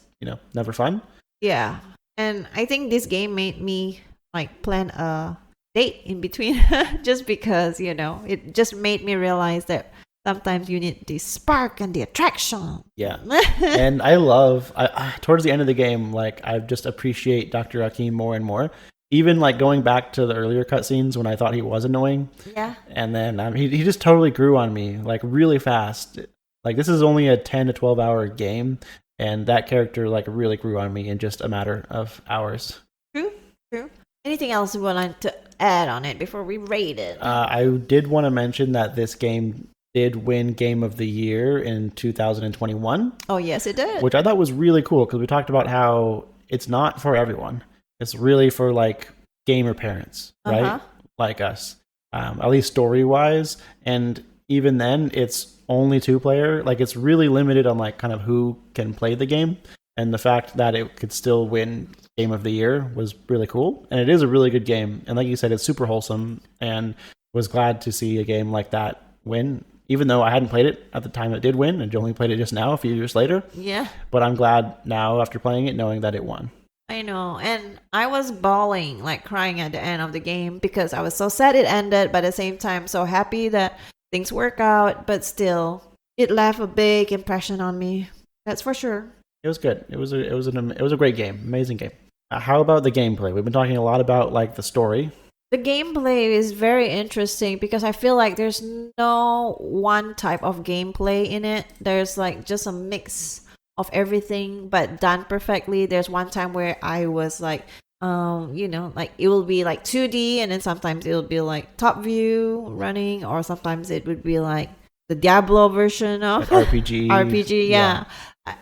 never fun. Yeah, and I think this game made me like plan a date in between, just because it just made me realize that sometimes you need the spark and the attraction. Yeah. And I love, towards the end of the game, like, I just appreciate Dr. Hakim more and more. Even, like, going back to the earlier cutscenes when I thought he was annoying. Yeah. And then he just totally grew on me, like, really fast. Like, this is only a 10 to 12 hour game. And that character, like, really grew on me in just a matter of hours. True. Anything else you want to add on it before we rate it? I did want to mention that this game did win Game of the Year in 2021. Oh, yes, it did. Which I thought was really cool because we talked about how it's not for everyone. It's really for like gamer parents, right? Like us, at least story-wise. And even then, it's only 2-player. Like it's really limited on like kind of who can play the game. And the fact that it could still win Game of the Year was really cool. And it is a really good game. And like you said, it's super wholesome. And was glad to see a game like that win. Even though I hadn't played it at the time it did win, and only played it just now, a few years later. Yeah. But I'm glad now, after playing it, knowing that it won. I know. And I was bawling, like crying at the end of the game because I was so sad it ended, but at the same time, so happy that things work out. But still, it left a big impression on me. That's for sure. It was good. It was a great game. Amazing game. How about the gameplay? We've been talking a lot about like the story. The gameplay is very interesting because I feel like there's no one type of gameplay in it. There's like just a mix of everything, but done perfectly. There's one time where I was like, like it will be like 2D, and then sometimes it'll be like top view running, or sometimes it would be like the Diablo version of like RPG. RPG, yeah.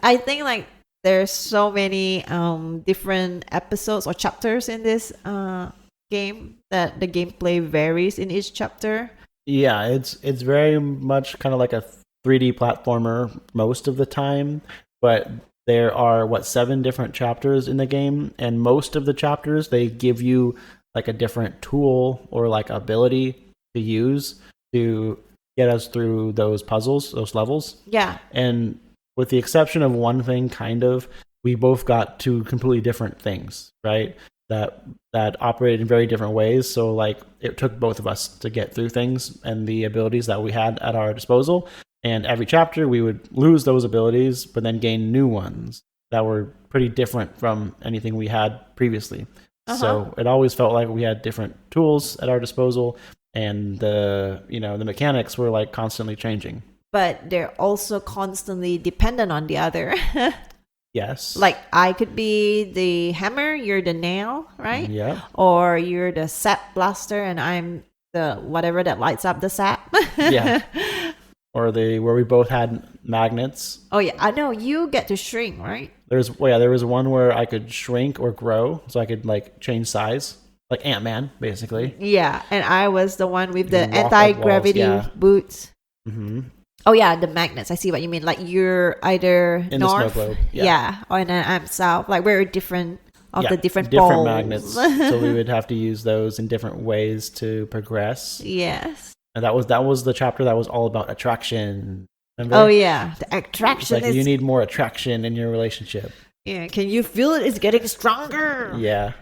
I think like there's so many different episodes or chapters in this game that the gameplay varies in each chapter. Yeah, it's very much kind of like a 3D platformer most of the time, but there are 7 different chapters in the game, and most of the chapters they give you like a different tool or like ability to use to get us through those puzzles, those levels. Yeah. And with the exception of one thing, kind of, we both got 2 completely different things, right? That operated in very different ways. So like it took both of us to get through things and the abilities that we had at our disposal. And every chapter we would lose those abilities, but then gain new ones that were pretty different from anything we had previously. So it always felt like we had different tools at our disposal, and the mechanics were like constantly changing. But they're also constantly dependent on the other. Yes. Like I could be the hammer, you're the nail, right? Yeah. Or you're the sap blaster and I'm the whatever that lights up the sap. Yeah. Or where we both had magnets. Oh yeah, I know you get to shrink, right? There was one where I could shrink or grow, so I could like change size, like Ant-Man, basically. Yeah, and I was the one with the You walk up anti-gravity walls, yeah. boots. Mm-hmm. Oh yeah, the magnets. I see what you mean. Like you're either In north, the snow globe. yeah, or then I'm south. Like we're different of the different poles. magnets. So we would have to use those in different ways to progress. Yes. And that was the chapter that was all about attraction. Remember? Oh yeah, the It's attraction like is. you need more attraction in your relationship. Yeah, can you feel it? It's getting stronger. Yeah.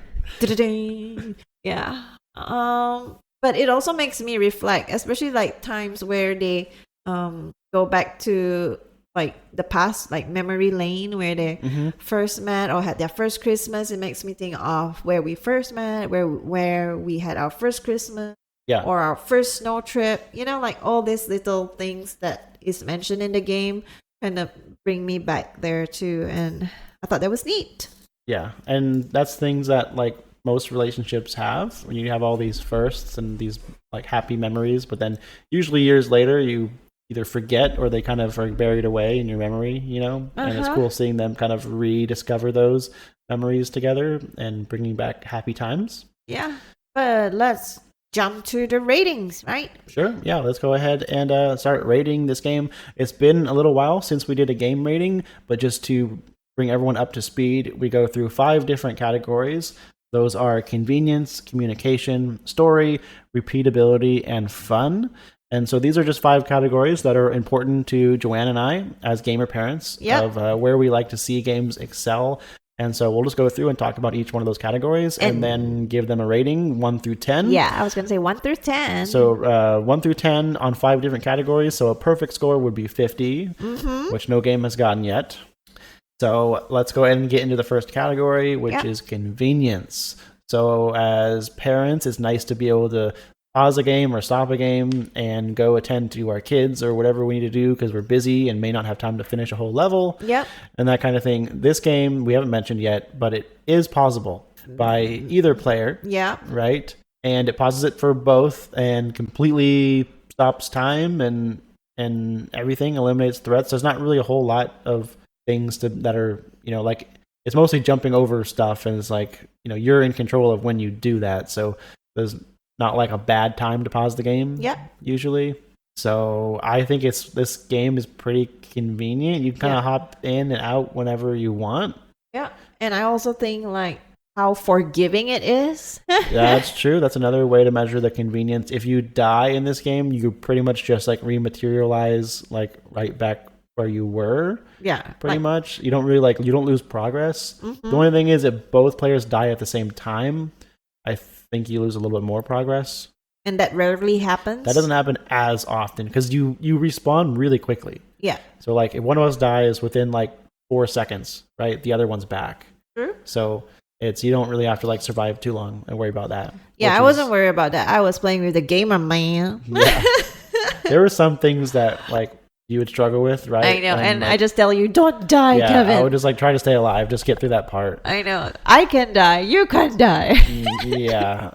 Da-da-ding. Yeah. But it also makes me reflect, especially like times where they go back to like the past, like memory lane where they Mm-hmm. first met or had their first Christmas. It makes me think of where we first met, where we had our first Christmas. Yeah. Or our first snow trip, like all these little things that is mentioned in the game kind of bring me back there too. And I thought that was neat. Yeah. And that's things that like most relationships have when you have all these firsts and these like happy memories, but then usually years later you either forget or they kind of are buried away in your memory, and it's cool seeing them kind of rediscover those memories together and bringing back happy times. Yeah. But let's jump to the ratings, right? Sure. Yeah, let's go ahead and start rating this game. It's been a little while since we did a game rating, but just to bring everyone up to speed, we go through 5 different categories. Those are convenience, communication, story, repeatability, and fun. And so these are just 5 categories that are important to Joanne and I as gamer parents of where we like to see games excel. And so we'll just go through and talk about each one of those categories and then give them a rating 1 through 10. Yeah, I was going to say 1 through 10. So 1 through 10 on 5 different categories. So a perfect score would be 50, which no game has gotten yet. So let's go ahead and get into the first category, which is convenience. So as parents, it's nice to be able to pause a game or stop a game and go attend to our kids or whatever we need to do because we're busy and may not have time to finish a whole level and that kind of thing. This game we haven't mentioned yet, but it is pausable by either player. Yeah. Right? And it pauses it for both and completely stops time and everything, eliminates threats. There's not really a whole lot of things that are, like it's mostly jumping over stuff and it's like, you're in control of when you do that. So there's not like a bad time to pause the game usually. So I think this game is pretty convenient. You can kind of hop in and out whenever you want. Yeah. And I also think like how forgiving it is. That's true. That's another way to measure the convenience. If you die in this game, you pretty much just like rematerialize like right back where you were. Yeah. Pretty much. You don't really you don't lose progress. The only thing is if both players die at the same time, I think you lose a little bit more progress. And that rarely happens. That doesn't happen as often because you respawn really quickly. Yeah. So like if one of us dies within like 4 seconds, right, the other one's back. True. So you don't really have to like survive too long and worry about that. Yeah, I wasn't worried about that. I was playing with the gamer man. Yeah. There were some things that like you would struggle with, right? I know, and I just tell you, don't die, Kevin. I would just like try to stay alive, just get through that part. I know. I can die. You can die. Yeah.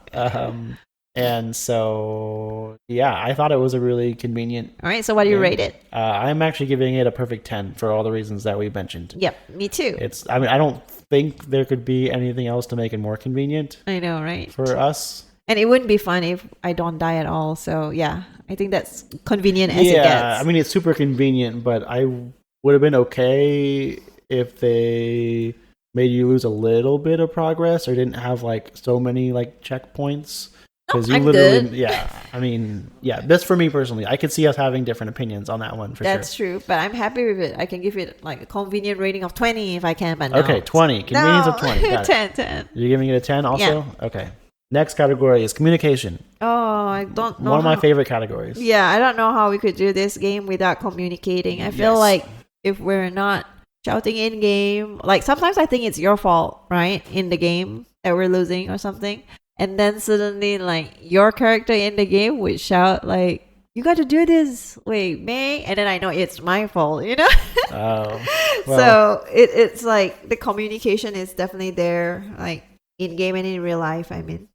And so, I thought it was a really convenient. All right, so what do you rate it? I'm actually giving it a perfect 10 for all the reasons that we mentioned. Yep, me too. I don't think there could be anything else to make it more convenient. I know, right? For us. And it wouldn't be fun if I don't die at all. So, yeah, I think that's convenient as it gets. Yeah, I mean, it's super convenient, but I would have been okay if they made you lose a little bit of progress or didn't have like so many like checkpoints. Because you literally, that's for me personally. I could see us having different opinions on that one for sure. That's true, but I'm happy with it. I can give it like a convenient rating of 20 if I can, but no. Okay, 20. Convenience of 20. Got 10. You're giving it a 10 also? Yeah. Okay. Next category is communication. Oh, I don't know. One of my favorite categories. Yeah, I don't know how we could do this game without communicating. I feel like if we're not shouting in game, like sometimes I think it's your fault, right? In the game that we're losing or something. And then suddenly like your character in the game would shout like you got to do this. Wait, May? And then I know it's my fault, you know? Oh, well, So it's like the communication is definitely there, like in game and in real life, I mean.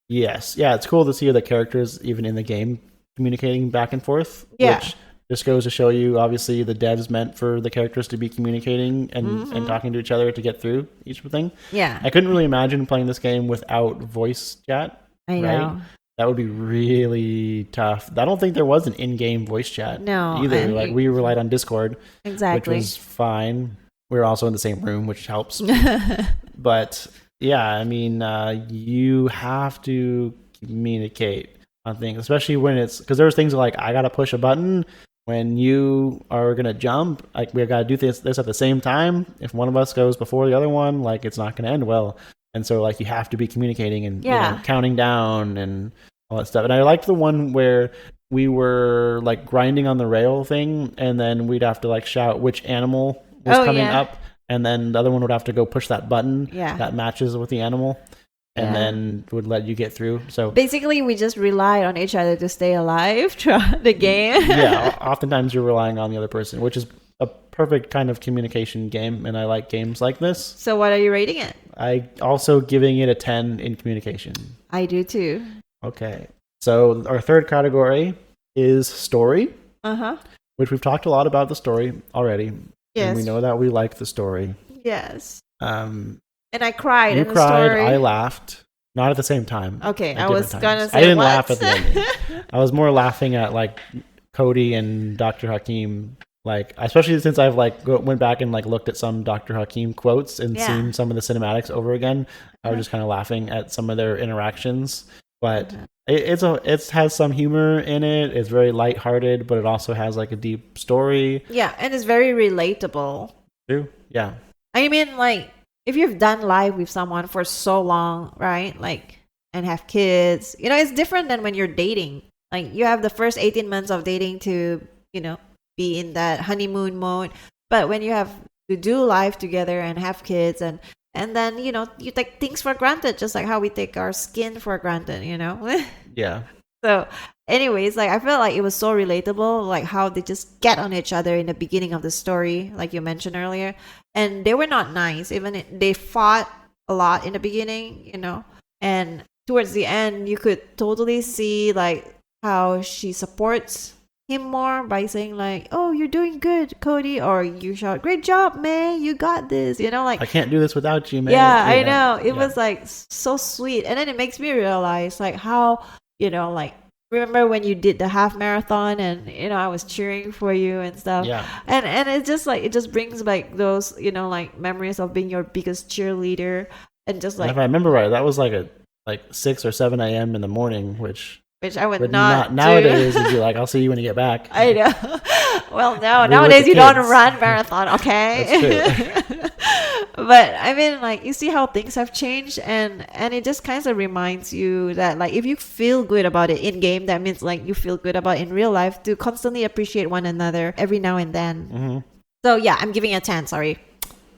yes. Yeah, it's cool to see the characters, even in the game, communicating back and forth, Yeah. which just goes to show you, obviously, the devs meant for the characters to be communicating and talking to each other to get through each thing. Yeah. I couldn't really imagine playing this game without voice chat. I know. That would be really tough. I don't think there was an in-game voice chat No, either. and Like we relied on Discord, Exactly. which was fine. We were also in the same room, which helps. But yeah, I mean, you have to communicate on things, especially when it's because there's things like I gotta push a button when you are gonna jump. Like we gotta do this at the same time. If one of us goes before the other one, like it's not gonna end well. And so like you have to be communicating and counting down and all that stuff. And I liked the one where we were like grinding on the rail thing, and then we'd have to like shout which animal was coming up, and then the other one would have to go push that button that matches with the animal, and then would let you get through. So basically, we just rely on each other to stay alive throughout the game. Yeah, oftentimes you're relying on the other person, which is a perfect kind of communication game, and I like games like this. So what are you rating it? I also giving it a 10 in communication. I do too. Okay. So our third category is story. Which we've talked a lot about the story already. Yes. And we know that we like the story. Yes. And I cried you in the cried, story. I laughed. Not at the same time. Okay, at I was different gonna times. say I didn't what? laugh at the ending. I was more laughing at like Cody and Dr. Hakim. Like, especially since I've like went back and like looked at some Dr. Hakim quotes and seen some of the cinematics over again. I was just kind of laughing at some of their interactions. But it has some humor in it. It's very lighthearted, but it also has like a deep story. Yeah, and it's very relatable. True. Yeah. I mean, like, if you've done life with someone for so long, right? Like, and have kids, you know, it's different than when you're dating. Like, you have the first 18 months of dating to, you know, be in that honeymoon mode. But when you have to do life together and have kids and then, you know, you take things for granted, just like how we take our skin for granted, you know? Yeah. So anyways, like I felt like it was so relatable, like how they just get on each other in the beginning of the story, like you mentioned earlier. And they were not nice. They fought a lot in the beginning, you know. And towards the end, you could totally see like how she supports him more by saying like, "Oh, you're doing good, Cody," or you shout, "Great job, May, you got this," you know, like I can't do this without you, man. yeah, I know. It was like so sweet. And then it makes me realize like how, you know, like remember when you did the half marathon and, you know, I was cheering for you and stuff. Yeah. And it's just like, it just brings like those, you know, like memories of being your biggest cheerleader and just like. And if I remember right, that was like 6 or 7 a.m. in the morning, which I would not do. Nowadays would be like, I'll see you when you get back. I know. Well, no, nowadays you don't run marathon, okay? That's true. But I mean, like, you see how things have changed, and it just kind of reminds you that, like, if you feel good about it in game, that means like you feel good about it in real life, to constantly appreciate one another every now and then. Mm-hmm. So yeah, I'm giving it a 10. Sorry,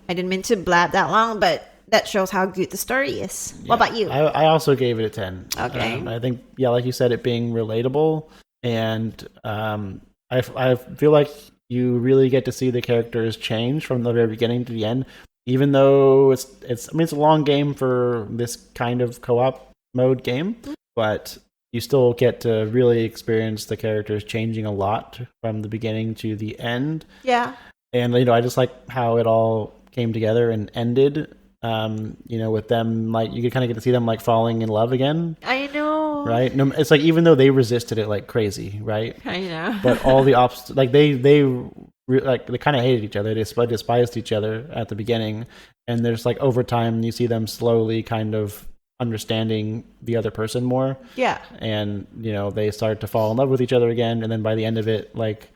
I didn't mean to blab that long, but that shows how good the story is. Yeah. What about you? I also gave it a 10. Okay. I think, yeah, like you said, it being relatable, and I feel like you really get to see the characters change from the very beginning to the end, even though it's a long game for this kind of co-op mode game, but you still get to really experience the characters changing a lot from the beginning to the end. Yeah. And, you know, I just like how it all came together and ended. You know, with them, like, you could kind of get to see them like falling in love again. I know. Right? No, it's like, even though they resisted it like crazy, right? I know. But all the like they kind of hated each other. They despised each other at the beginning, and there's like over time you see them slowly kind of understanding the other person more. Yeah. And, you know, they start to fall in love with each other again, and then by the end of it, like,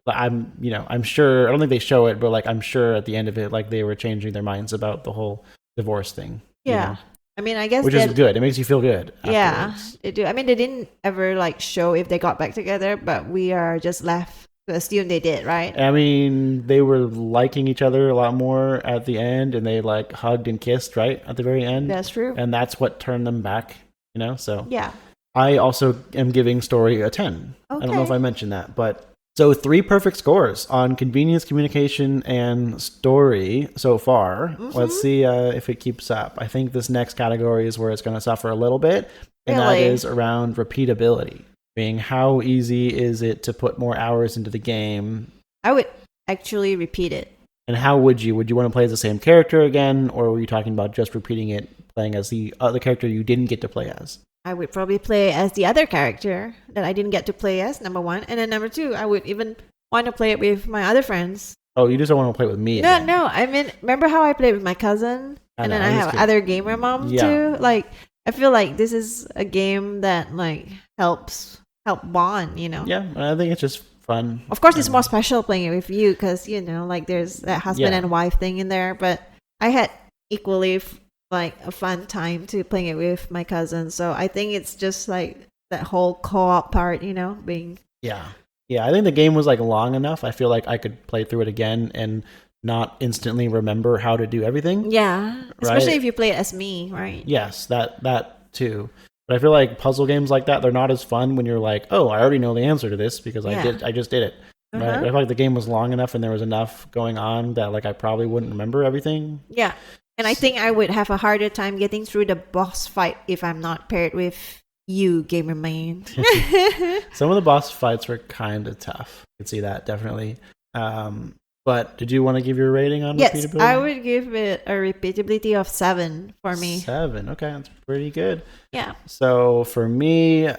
I'm sure, I don't think they show it, but like I'm sure at the end of it, like they were changing their minds about the whole divorce thing. Yeah. You know? I mean, I guess which is good. It makes you feel good. Yeah, afterwards. they do. I mean, they didn't ever like show if they got back together, but we are just left to assume they did, right? I mean, they were liking each other a lot more at the end, and they like hugged and kissed right at the very end. That's true. And that's what turned them back, you know? So yeah. I also am giving story a 10. Okay. I don't know if I mentioned that, but so 3 perfect scores on convenience, communication, and story so far. Mm-hmm. Let's see if it keeps up. I think this next category is where it's going to suffer a little bit, and that Really? is around repeatability. Being how easy is it to put more hours into the game, I would actually repeat it. and how would you? Would you want to play as the same character again, or were you talking about just repeating it, playing as the other character you didn't get to play as? I would probably play as the other character that I didn't get to play as, number one. And then number two, I would even want to play it with my other friends. Oh, you just don't want to play with me No, again. no. I mean, remember how I played with my cousin? I And know, then I I'm just have kidding. other gamer mom Yeah. too. Like, I feel like this is a game that like help bond, you know? Yeah, I think it's just fun. Of course, it's more special playing it with you because, you know, like there's that husband Yeah. and wife thing in there. But I had equally like a fun time to playing it with my cousin. So I think it's just like that whole co-op part, you know, being. Yeah. Yeah, I think the game was like long enough. I feel like I could play through it again and not instantly remember how to do everything. Yeah. Especially Right. if you play it as me, right? Yes, that too. But I feel like puzzle games like that, they're not as fun when you're like, oh, I already know the answer to this because Yeah. I just did it. Right? Uh-huh. I feel like the game was long enough and there was enough going on that like I probably wouldn't remember everything. Yeah. And I think I would have a harder time getting through the boss fight if I'm not paired with you, gamer man. Some of the boss fights were kind of tough. I can see that definitely. But did you want to give your rating on Yes, repeatability? I would give it a repeatability of 7 for me. 7. Okay, that's pretty good. Yeah. So for me,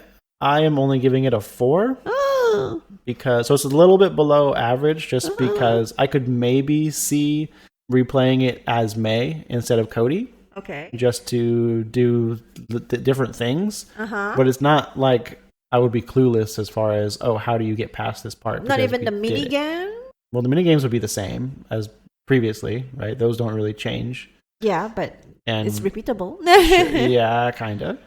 I am only giving it a 4 Oh. because so it's a little bit below average just Uh-huh. because I could maybe see replaying it as May instead of Cody Okay. just to do the different things. Uh-huh. But it's not like I would be clueless as far as, oh, how do you get past this part? Not because even we the did mini it. game? Well, the mini games would be the same as previously, right? Those don't really change. Yeah, but And it's repeatable. yeah, kind of.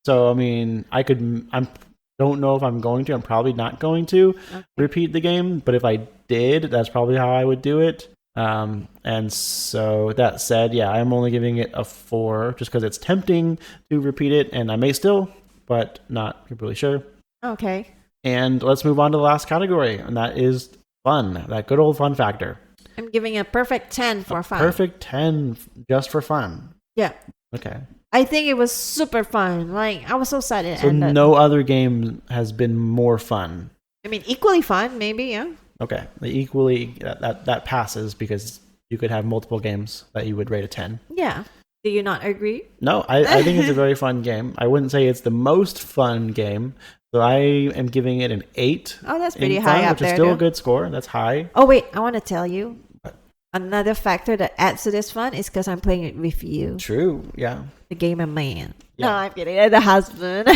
So I mean, I don't know if I'm going to. I'm probably not going to repeat the game, but if I did, that's probably how I would do it. And so that said, yeah, I'm only giving it a 4 just because it's tempting to repeat it, and I may still, but not really sure. Okay. And let's move on to the last category, and that is fun. That good old fun factor. I'm giving a perfect 10 for fun. Perfect 10 just for fun. Yeah. Okay. I think it was super fun. Like, I was so sad it So ended. no other game has been more fun. I mean, equally fun, maybe, yeah. Okay. Equally, that passes because you could have multiple games that you would rate a 10. Yeah. Do you not agree? No, I think it's a very fun game. I wouldn't say it's the most fun game. So I am giving it an 8. Oh, that's in pretty fun, high up which is there. still though. a good score. That's high. Oh, wait. I want to tell you. Another factor that adds to this fun is because I'm playing it with you, True. Yeah. the gamer man. Yeah. No, I'm kidding. The husband.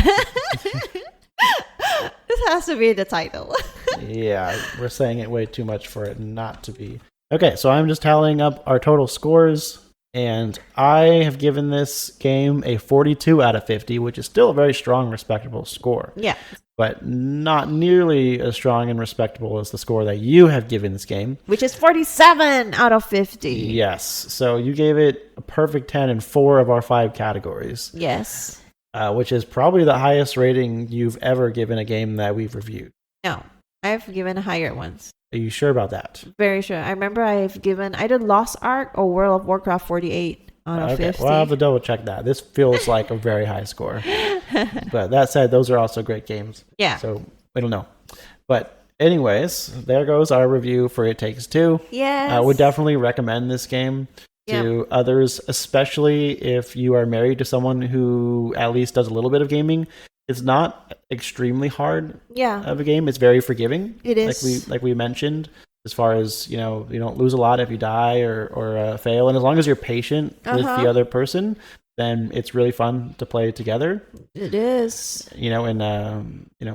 This has to be the title. Yeah, we're saying it way too much for it not to be. Okay, so I'm just tallying up our total scores, and I have given this game a 42 out of 50, which is still a very strong, respectable score, Yeah. but not nearly as strong and respectable as the score that you have given this game. Which is 47 out of 50. Yes, so you gave it a perfect 10 in 4 of our 5 categories, Yes. which is probably the highest rating you've ever given a game that we've reviewed. No. I've given higher ones. Are you sure about that? Very sure. I remember I've given either Lost Ark or World of Warcraft 48 out of Okay, 50. well, I'll have to double check that. This feels like a very high score. But that said, those are also great games. Yeah. So we don't know. But anyways, there goes our review for It Takes Two. Yes. I would definitely recommend this game to others, especially if you are married to someone who at least does a little bit of gaming. It's not extremely hard Yeah. of a game. It's very forgiving. It is. Like we mentioned, as far as, you know, you don't lose a lot if you die or fail. And as long as you're patient with Uh-huh. the other person, then it's really fun to play together, It is. you know, and,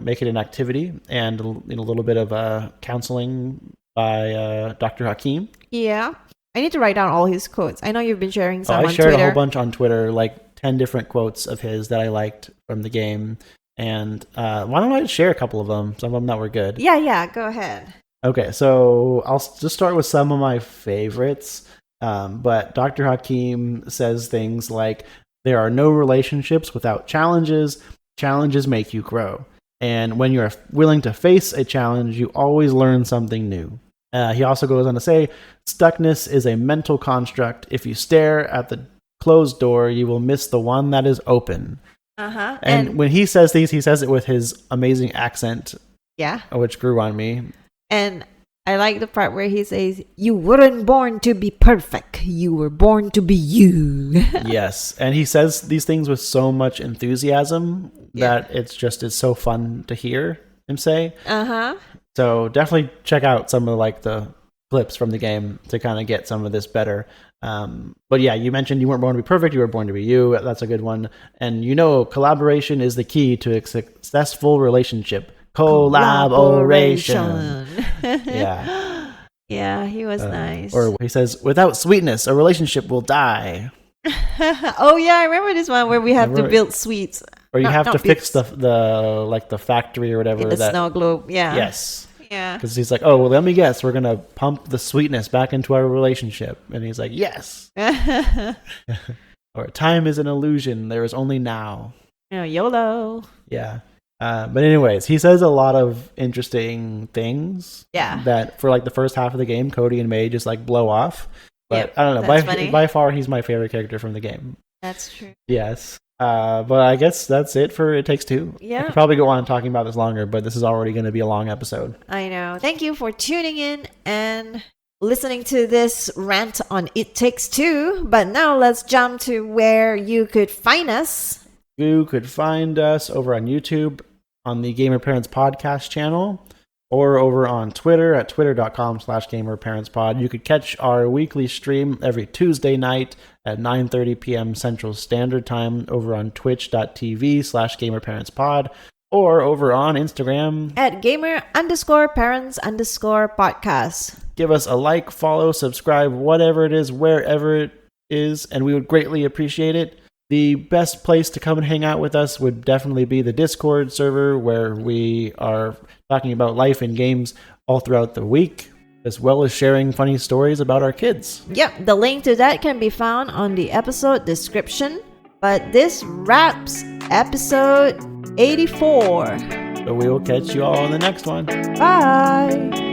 make it an activity and a little bit of counseling by Dr. Hakim. Yeah. I need to write down all his quotes. I know you've been sharing some I on shared Twitter. a whole bunch on Twitter, like 10 different quotes of his that I liked from the game. And why don't I share a couple of them, some of them that were good. Yeah. Go ahead. Okay, so I'll just start with some of my favorites. But Dr. Hakim says things like, there are no relationships without challenges. Challenges make you grow. And when you're willing to face a challenge, you always learn something new. He also goes on to say, stuckness is a mental construct. If you stare at the closed door, you will miss the one that is open. Uh-huh. And when he says these, he says it with his amazing accent, yeah. which grew on me. And I like the part where he says, you weren't born to be perfect. You were born to be you. Yes. And he says these things with so much enthusiasm that it's so fun to hear him say. Uh-huh. So definitely check out some of like the clips from the game to kind of get some of this better. But yeah, you mentioned you weren't born to be perfect. You were born to be you. That's a good one. And collaboration is the key to a successful relationship. Collaboration. Yeah. Yeah, he was nice. Or he says, without sweetness, a relationship will die. Oh yeah, I remember this one where we have to build sweets. Or you have to fix the factory or whatever. In the snow globe, yeah. Yes. Yeah. Because he's like, oh, well, let me guess. We're going to pump the sweetness back into our relationship. And he's like, yes. Or time is an illusion. There is only now. YOLO. Yeah. But anyways, he says a lot of interesting things. Yeah. That for like the first half of the game, Cody and May just like blow off. But I don't know. By far, he's my favorite character from the game. That's true. Yes. But I guess that's it for It Takes Two. Yeah. I could probably go on talking about this longer, but this is already going to be a long episode. I know. Thank you for tuning in and listening to this rant on It Takes Two. But now let's jump to where you could find us. You could find us over on YouTube on the Gamer Parents Podcast channel, or over on Twitter at twitter.com/gamerparentspod. You could catch our weekly stream every Tuesday night at 9:30 p.m. Central Standard Time over on twitch.tv/gamerparentspod, or over on Instagram at gamer_parents_podcast. Give us a like, follow, subscribe, whatever it is, wherever it is, and we would greatly appreciate it. The best place to come and hang out with us would definitely be the Discord server, where we are talking about life and games all throughout the week, as well as sharing funny stories about our kids. Yep, the link to that can be found on the episode description. But this wraps episode 84. So we will catch you all in the next one. Bye!